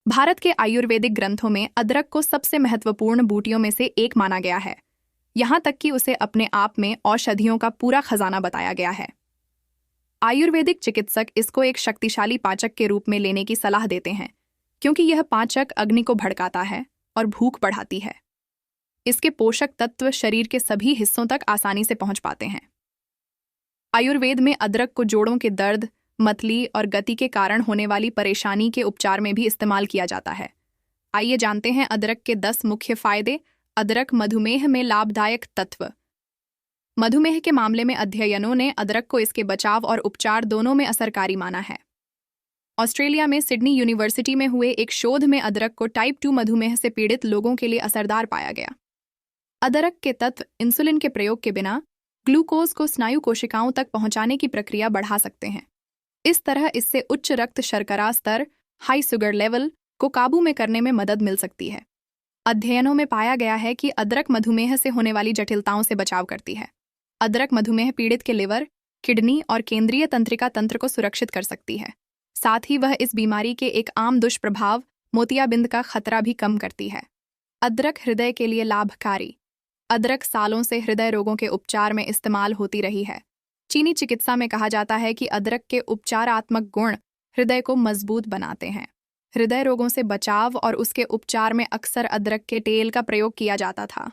भारत के आयुर्वेदिक ग्रंथों में अदरक को सबसे महत्वपूर्ण बूटियों में से एक माना गया है। यहाँ तक कि उसे अपने आप में औषधियों का पूरा खजाना बताया गया है। आयुर्वेदिक चिकित्सक इसको एक शक्तिशाली पाचक के रूप में लेने की सलाह देते हैं, क्योंकि यह पाचक अग्नि को भड़काता है और भूख बढ़ाती है। इसके पोषक तत्व शरीर के सभी हिस्सों तक आसानी से पहुंच पाते हैं। आयुर्वेद में अदरक को जोड़ों के दर्द, मतली और गति के कारण होने वाली परेशानी के उपचार में भी इस्तेमाल किया जाता है। आइए जानते हैं अदरक के 10 मुख्य फायदे। अदरक मधुमेह में लाभदायक तत्व। मधुमेह के मामले में अध्ययनों ने अदरक को इसके बचाव और उपचार दोनों में असरकारी माना है। ऑस्ट्रेलिया में सिडनी यूनिवर्सिटी में हुए एक शोध में अदरक को टाइप 2 मधुमेह से पीड़ित लोगों के लिए असरदार पाया गया। अदरक के तत्व इंसुलिन के प्रयोग के बिना ग्लूकोज को स्नायु कोशिकाओं तक पहुंचाने की प्रक्रिया बढ़ा सकते हैं। इस तरह इससे उच्च रक्त शर्करा स्तर, हाई शुगर लेवल को काबू में करने में मदद मिल सकती है। अध्ययनों में पाया गया है कि अदरक मधुमेह से होने वाली जटिलताओं से बचाव करती है। अदरक मधुमेह पीड़ित के लिवर, किडनी और केंद्रीय तंत्रिका तंत्र को सुरक्षित कर सकती है। साथ ही वह इस बीमारी के एक आम दुष्प्रभाव मोतियाबिंद का खतरा भी कम करती है। अदरक हृदय के लिए लाभकारी। अदरक सालों से हृदय रोगों के उपचार में इस्तेमाल होती रही है। चीनी चिकित्सा में कहा जाता है कि अदरक के उपचारात्मक गुण हृदय को मजबूत बनाते हैं। हृदय रोगों से बचाव और उसके उपचार में अक्सर अदरक के तेल का प्रयोग किया जाता था।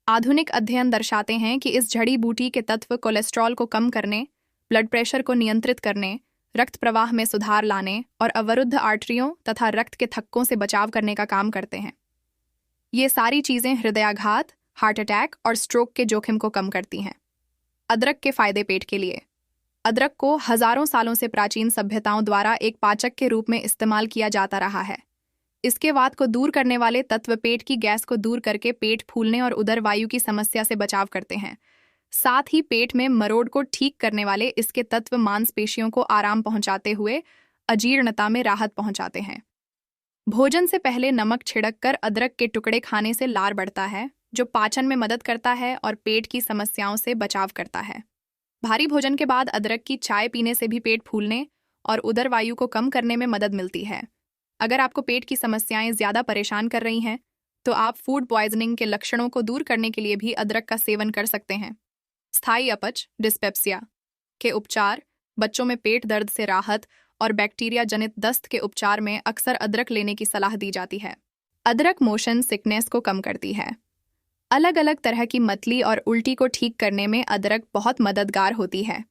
आधुनिक अध्ययन दर्शाते हैं कि इस जड़ी बूटी के तत्व कोलेस्ट्रॉल को कम करने, ब्लड प्रेशर को नियंत्रित करने, रक्त प्रवाह में सुधार लाने और अवरुद्ध आर्टरियों तथा रक्त के थक्कों से बचाव करने का काम करते हैं। ये सारी चीज़ें हृदयाघात, हार्ट अटैक और स्ट्रोक के जोखिम को कम करती हैं। अदरक के फायदे पेट के लिए। अदरक को हजारों सालों से प्राचीन सभ्यताओं द्वारा एक पाचक के रूप में इस्तेमाल किया जाता रहा है। इसके वात को दूर करने वाले तत्व पेट की गैस को दूर करके पेट फूलने और उदर वायु की समस्या से बचाव करते हैं। साथ ही पेट में मरोड़ को ठीक करने वाले इसके तत्व मांसपेशियों को आराम पहुंचाते हुए अजीर्णता में राहत पहुंचाते हैं। भोजन से पहले नमक छिड़क कर अदरक के टुकड़े खाने से लार बढ़ता है, जो पाचन में मदद करता है और पेट की समस्याओं से बचाव करता है। भारी भोजन के बाद अदरक की चाय पीने से भी पेट फूलने और उदर वायु को कम करने में मदद मिलती है। अगर आपको पेट की समस्याएं ज़्यादा परेशान कर रही हैं, तो आप फूड पॉइजनिंग के लक्षणों को दूर करने के लिए भी अदरक का सेवन कर सकते हैं। स्थायी अपच, डिस्पेप्सिया के उपचार, बच्चों में पेट दर्द से राहत और बैक्टीरिया जनित दस्त के उपचार में अक्सर अदरक लेने की सलाह दी जाती है। अदरक मोशन सिकनेस को कम करती है। अलग अलग तरह की मतली और उल्टी को ठीक करने में अदरक बहुत मददगार होती है।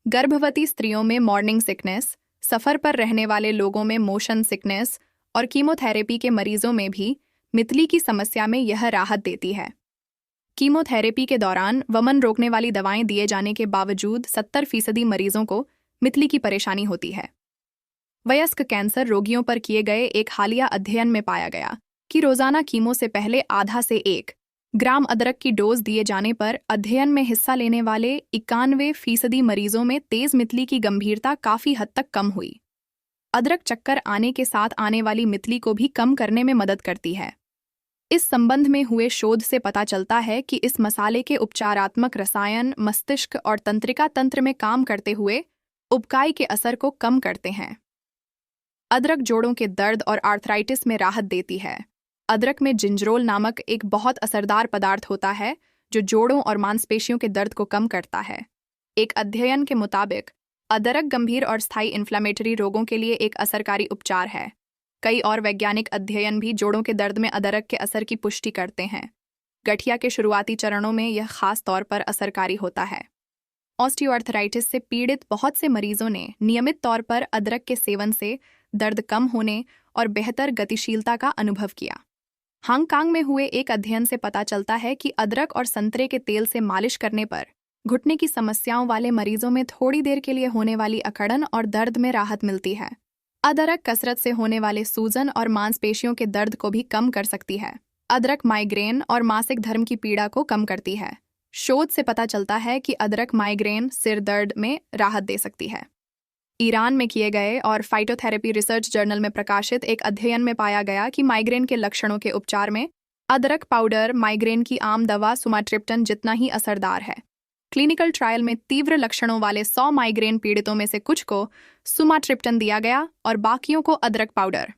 गर्भवती स्त्रियों में मॉर्निंग सिकनेस, सफ़र पर रहने वाले लोगों में मोशन सिकनेस और कीमोथेरेपी के मरीजों में भी मितली की समस्या में यह राहत देती है। कीमोथेरेपी के दौरान वमन रोकने वाली दवाएं दिए जाने के बावजूद 70% मरीजों को मितली की परेशानी होती है। वयस्क कैंसर रोगियों पर किए गए एक हालिया अध्ययन में पाया गया कि रोजाना कीमो से पहले आधा से 1 ग्राम अदरक की डोज दिए जाने पर अध्ययन में हिस्सा लेने वाले 91% मरीजों में तेज मितली की गंभीरता काफी हद तक कम हुई। अदरक चक्कर आने के साथ आने वाली मितली को भी कम करने में मदद करती है। इस संबंध में हुए शोध से पता चलता है कि इस मसाले के उपचारात्मक रसायन मस्तिष्क और तंत्रिका तंत्र में काम करते हुए उबकाई के असर को कम करते हैं। अदरक जोड़ों के दर्द और आर्थराइटिस में राहत देती है। अदरक में जिंजरोल नामक एक बहुत असरदार पदार्थ होता है जो जोड़ों और मांसपेशियों के दर्द को कम करता है। एक अध्ययन के मुताबिक अदरक गंभीर और स्थायी इन्फ्लेमेटरी रोगों के लिए एक असरकारी उपचार है। कई और वैज्ञानिक अध्ययन भी जोड़ों के दर्द में अदरक के असर की पुष्टि करते हैं। गठिया के शुरुआती चरणों में यह खास तौर पर असरकारी होता है। ऑस्टियोआर्थराइटिस से पीड़ित बहुत से मरीजों ने नियमित तौर पर अदरक के सेवन से दर्द कम होने और बेहतर गतिशीलता का अनुभव किया। हांगकांग में हुए एक अध्ययन से पता चलता है कि अदरक और संतरे के तेल से मालिश करने पर घुटने की समस्याओं वाले मरीजों में थोड़ी देर के लिए होने वाली अकड़न और दर्द में राहत मिलती है। अदरक कसरत से होने वाले सूजन और मांसपेशियों के दर्द को भी कम कर सकती है। अदरक माइग्रेन और मासिक धर्म की पीड़ा को कम करती है। शोध से पता चलता है कि अदरक माइग्रेन, सिर दर्द में राहत दे सकती है। ईरान में किए गए और फाइटोथेरेपी रिसर्च जर्नल में प्रकाशित एक अध्ययन में पाया गया कि माइग्रेन के लक्षणों के उपचार में अदरक पाउडर माइग्रेन की आम दवा सुमाट्रिप्टन जितना ही असरदार है। क्लिनिकल ट्रायल में तीव्र लक्षणों वाले 100 माइग्रेन पीड़ितों में से कुछ को सुमाट्रिप्टन दिया गया और बाकियों को अदरक पाउडर।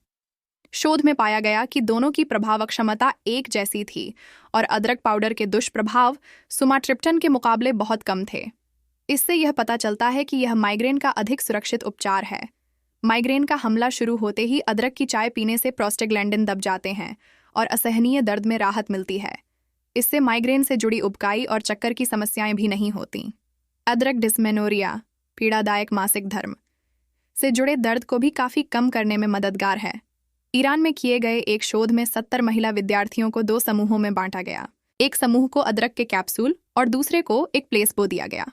शोध में पाया गया कि दोनों की प्रभावक क्षमता एक जैसी थी और अदरक पाउडर के दुष्प्रभाव सुमाट्रिप्टन के मुकाबले बहुत कम थे। इससे यह पता चलता है कि यह माइग्रेन का अधिक सुरक्षित उपचार है। माइग्रेन का हमला शुरू होते ही अदरक की चाय पीने से प्रोस्टाग्लैंडिन दब जाते हैं और असहनीय दर्द में राहत मिलती है। इससे माइग्रेन से जुड़ी उबकाई और चक्कर की समस्याएं भी नहीं होती। अदरक डिस्मेनोरिया, पीड़ादायक मासिक धर्म से जुड़े दर्द को भी काफ़ी कम करने में मददगार है। ईरान में किए गए एक शोध में 70 महिला विद्यार्थियों को 2 समूहों में बांटा गया। एक समूह को अदरक के कैप्सूल और दूसरे को एक प्लेसबो दिया गया।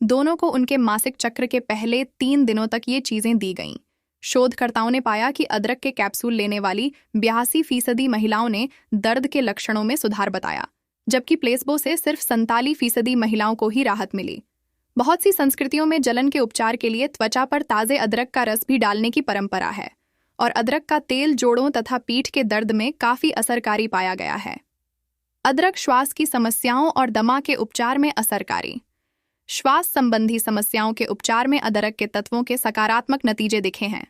दोनों को उनके मासिक चक्र के पहले 3 दिनों तक ये चीज़ें दी गईं। शोधकर्ताओं ने पाया कि अदरक के कैप्सूल लेने वाली 82% महिलाओं ने दर्द के लक्षणों में सुधार बताया, जबकि प्लेसबो से सिर्फ 47% महिलाओं को ही राहत मिली। बहुत सी संस्कृतियों में जलन के उपचार के लिए त्वचा पर ताज़े अदरक का रस भी डालने की परंपरा है और अदरक का तेल जोड़ों तथा पीठ के दर्द में काफ़ी असरकारी पाया गया है। अदरक श्वास की समस्याओं और दमा के उपचार में असरकारी। श्वास संबंधी समस्याओं के उपचार में अदरक के तत्वों के सकारात्मक नतीजे दिखे हैं।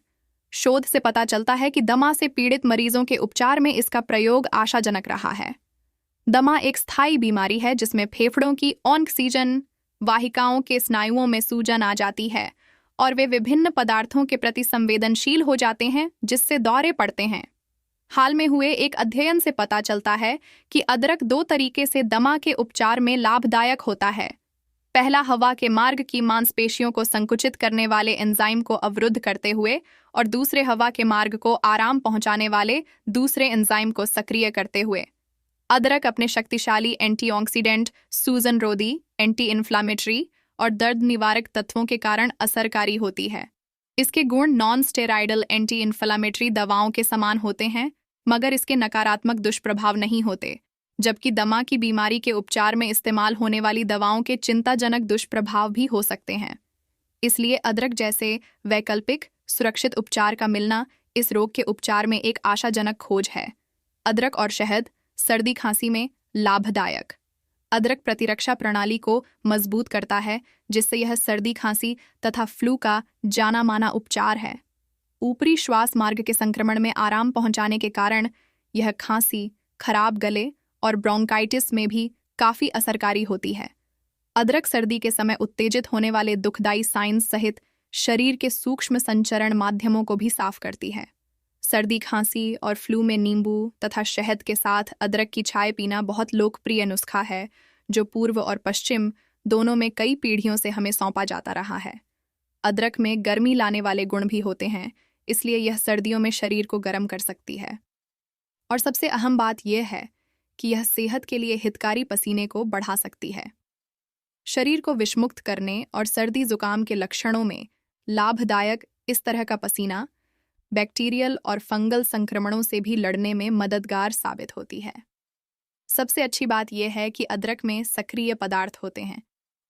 शोध से पता चलता है कि दमा से पीड़ित मरीजों के उपचार में इसका प्रयोग आशाजनक रहा है। दमा एक स्थायी बीमारी है जिसमें फेफड़ों की ऑक्सीजन वाहिकाओं के स्नायुओं में सूजन आ जाती है और वे विभिन्न पदार्थों के प्रति संवेदनशील हो जाते हैं, जिससे दौरे पड़ते हैं। हाल में हुए एक अध्ययन से पता चलता है कि अदरक 2 तरीके से दमा के उपचार में लाभदायक होता है। पहला, हवा के मार्ग की मांसपेशियों को संकुचित करने वाले एंजाइम को अवरुद्ध करते हुए, और दूसरे, हवा के मार्ग को आराम पहुंचाने वाले दूसरे एंजाइम को सक्रिय करते हुए। अदरक अपने शक्तिशाली एंटीऑक्सीडेंट, सूजन रोधी, एंटी इन्फ्लामेटरी और दर्द निवारक तत्वों के कारण असरकारी होती है। इसके गुण नॉन स्टेरॉयडल एंटी इन्फ्लामेटरी दवाओं के समान होते हैं, मगर इसके नकारात्मक दुष्प्रभाव नहीं होते, जबकि दमा की बीमारी के उपचार में इस्तेमाल होने वाली दवाओं के चिंताजनक दुष्प्रभाव भी हो सकते हैं। इसलिए अदरक जैसे वैकल्पिक सुरक्षित उपचार का मिलना इस रोग के उपचार में एक आशाजनक खोज है। अदरक और शहद सर्दी खांसी में लाभदायक। अदरक प्रतिरक्षा प्रणाली को मजबूत करता है, जिससे यह सर्दी खांसी तथा फ्लू का जाना माना उपचार है। ऊपरी श्वास मार्ग के संक्रमण में आराम पहुंचाने के कारण यह खांसी, खराब गले और ब्रोंकाइटिस में भी काफ़ी असरकारी होती है। अदरक सर्दी के समय उत्तेजित होने वाले दुखदाई साइंस सहित शरीर के सूक्ष्म संचरण माध्यमों को भी साफ करती है। सर्दी खांसी और फ्लू में नींबू तथा शहद के साथ अदरक की चाय पीना बहुत लोकप्रिय नुस्खा है, जो पूर्व और पश्चिम दोनों में कई पीढ़ियों से हमें सौंपा जाता रहा है। अदरक में गर्मी लाने वाले गुण भी होते हैं, इसलिए यह सर्दियों में शरीर को गर्म कर सकती है। और सबसे अहम बात यह है कि यह सेहत के लिए हितकारी पसीने को बढ़ा सकती है। शरीर को विषमुक्त करने और सर्दी जुकाम के लक्षणों में लाभदायक इस तरह का पसीना बैक्टीरियल और फंगल संक्रमणों से भी लड़ने में मददगार साबित होती है। सबसे अच्छी बात यह है कि अदरक में सक्रिय पदार्थ होते हैं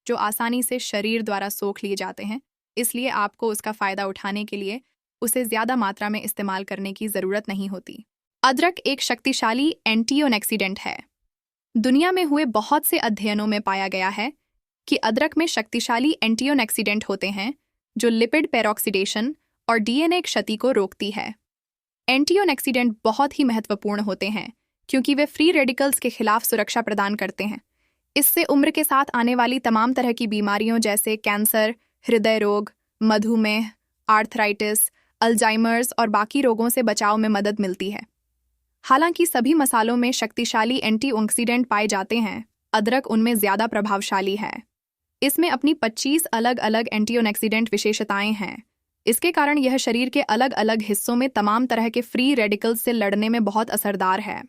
जो आसानी से शरीर द्वारा सोख लिए जाते हैं, इसलिए आपको उसका फ़ायदा उठाने के लिए उसे ज़्यादा मात्रा में इस्तेमाल करने की ज़रूरत नहीं होती। अदरक एक शक्तिशाली एंटीऑक्सीडेंट है। दुनिया में हुए बहुत से अध्ययनों में पाया गया है कि अदरक में शक्तिशाली एंटीऑक्सीडेंट होते हैं जो लिपिड पेरोक्सीडेशन और डीएनए क्षति को रोकती है। एंटीऑक्सीडेंट बहुत ही महत्वपूर्ण होते हैं क्योंकि वे फ्री रेडिकल्स के खिलाफ सुरक्षा प्रदान करते हैं। इससे उम्र के साथ आने वाली तमाम तरह की बीमारियों जैसे कैंसर, हृदय रोग, मधुमेह, आर्थराइटिस, अल्जाइमर्स और बाकी रोगों से बचाव में मदद मिलती है। हालांकि सभी मसालों में शक्तिशाली एंटीऑक्सीडेंट पाए जाते हैं, अदरक उनमें ज़्यादा प्रभावशाली है। इसमें अपनी 25 अलग अलग एंटीऑक्सीडेंट विशेषताएं हैं। इसके कारण यह शरीर के अलग अलग हिस्सों में तमाम तरह के फ्री रेडिकल्स से लड़ने में बहुत असरदार है।